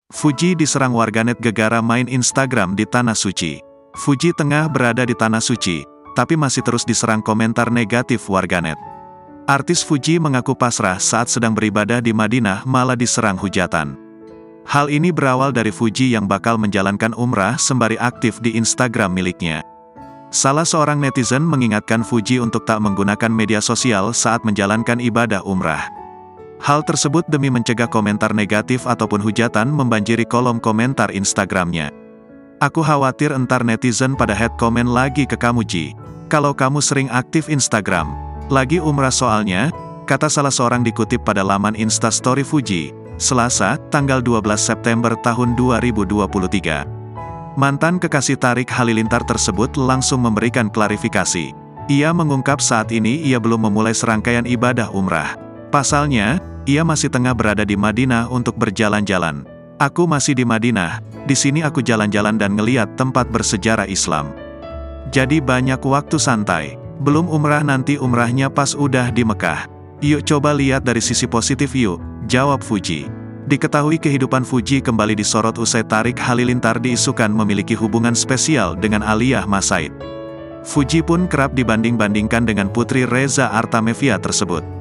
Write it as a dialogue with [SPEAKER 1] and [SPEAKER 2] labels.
[SPEAKER 1] Fuji diserang warganet gegara main Instagram di Tanah Suci. Fuji tengah berada di Tanah Suci, tapi masih terus diserang komentar negatif warganet. Artis Fuji mengaku pasrah saat sedang beribadah di Madinah malah diserang hujatan. Hal ini berawal dari Fuji yang bakal menjalankan umrah sembari aktif di Instagram miliknya. Salah seorang netizen mengingatkan Fuji untuk tak menggunakan media sosial saat menjalankan ibadah umrah. Hal tersebut demi mencegah komentar negatif ataupun hujatan membanjiri kolom komentar Instagramnya. Aku khawatir entar netizen pada head comment lagi ke kamu Ji. Kalau kamu sering aktif Instagram. Lagi umrah soalnya, kata salah seorang dikutip pada laman Instastory Fuji, Selasa, tanggal 12 September tahun 2023. Mantan kekasih Tariq Halilintar tersebut langsung memberikan klarifikasi. Ia mengungkap saat ini ia belum memulai serangkaian ibadah umrah. Pasalnya, ia masih tengah berada di Madinah untuk berjalan-jalan. Aku masih di Madinah, di sini aku jalan-jalan dan ngeliat tempat bersejarah Islam. Jadi banyak waktu santai. Belum umrah, nanti umrahnya pas udah di Mekah. Yuk coba lihat dari sisi positif yuk, jawab Fuji. Diketahui kehidupan Fuji kembali disorot usai Tariq Halilintar diisukan memiliki hubungan spesial dengan Aliyah Mas Said. Fuji pun kerap dibanding-bandingkan dengan putri Reza Artamevia tersebut.